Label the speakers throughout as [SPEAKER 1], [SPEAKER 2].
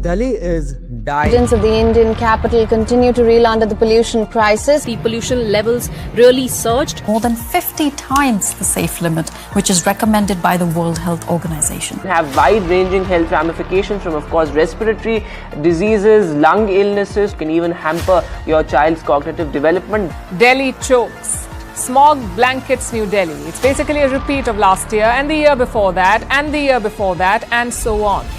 [SPEAKER 1] Delhi is dying.
[SPEAKER 2] Residents of the Indian capital continue to reel under the pollution crisis.
[SPEAKER 3] The pollution levels really surged.
[SPEAKER 4] More than 50 times the safe limit, which is recommended by the World Health Organization.
[SPEAKER 5] Have wide-ranging health ramifications from, of course, respiratory diseases, lung illnesses, can even hamper your child's cognitive development.
[SPEAKER 6] Delhi chokes. Smog blankets New Delhi. It's basically a repeat of last year and the year before that and the year before that and so on.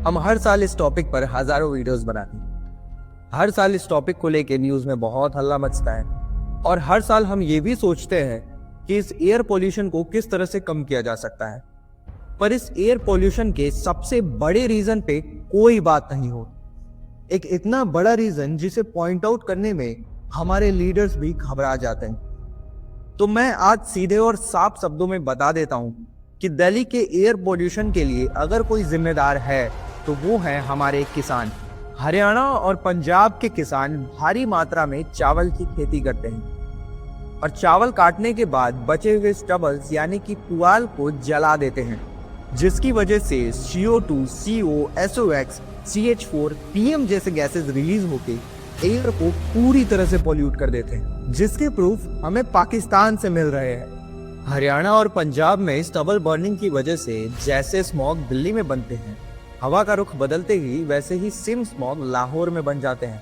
[SPEAKER 1] हम हर साल इस topic पर हजारों videos बनाते हैं। हर साल इस topic को लेकर न्यूज में बहुत हल्ला मचता है और हर साल हम ये भी सोचते हैं कि इस एयर पोल्यूशन को किस तरह से कम किया जा सकता है। पर इस एयर पोल्यूशन के सबसे बड़े रीजन पे कोई बात नहीं हो। एक इतना बड़ा रीजन जिसे पॉइंट आउट करने में हमारे लीडर्स भी घबरा जाते हैं। तो मैं आज सीधे और साफ शब्दों में बता देता हूं कि दिल्ली के एयर पोल्यूशन के लिए अगर कोई जिम्मेदार है तो वो है हमारे किसान। हरियाणा और पंजाब के किसान भारी मात्रा में चावल की खेती करते हैं और चावल काटने के बाद बचे हुए स्टबल्स यानी कि पुआल को जला देते हैं, जिसकी वजह से CO2, CO, SOx, CH4, PM जैसे गैसेस रिलीज होके एयर को पूरी तरह से पोल्यूट कर देते हैं, जिसके प्रूफ हमें पाकिस्तान से मिल रहे हैं। हरियाणा और पंजाब में स्टबल बर्निंग की वजह से जैसे स्मॉग दिल्ली में बनते हैं, हवा का रुख बदलते ही वैसे ही सेम स्मॉग लाहौर में बन जाते हैं।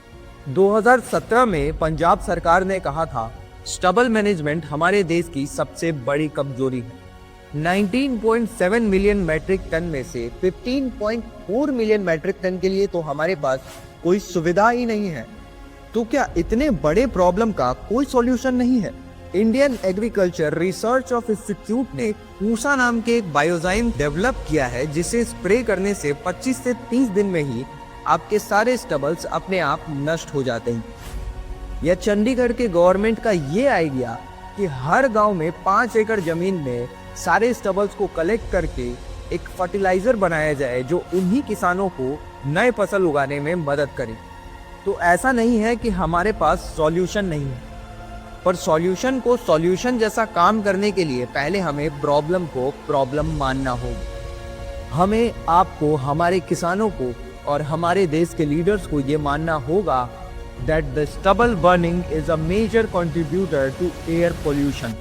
[SPEAKER 1] 2017 में पंजाब सरकार ने कहा था स्टबल मैनेजमेंट हमारे देश की सबसे बड़ी कमजोरी है। 19.7 मिलियन मैट्रिक टन में से 15.4 मिलियन मैट्रिक टन के लिए तो हमारे पास कोई सुविधा ही नहीं है। तो क्या इतने बड़े प्रॉब्लम का कोई सॉल्यूशन नहीं है? Indian agriculture research of institute ने पूसा नाम के एक बायोजाइम डेवलप किया है, जिसे स्प्रे करने से 25 से 30 दिन में ही आपके सारे स्टबल्स अपने आप नष्ट हो जाते हैं। या चंडीगढ़ के गवर्नमेंट का ये आइडिया कि हर गांव में 5 एकड़ जमीन में सारे स्टबल्स को कलेक्ट करके एक फर्टिलाइजर बनाया जाए जो उन्हीं किसानों को नए फसल उगाने में मदद करे। तो ऐसा नहीं है कि हमारे पास सॉल्यूशन नहीं है, पर सॉल्यूशन को सॉल्यूशन जैसा काम करने के लिए पहले हमें प्रॉब्लम को प्रॉब्लम मानना होगा। हमें, आपको, हमारे किसानों को और हमारे देश के लीडर्स को ये मानना होगा that the stubble burning is a major contributor to air pollution.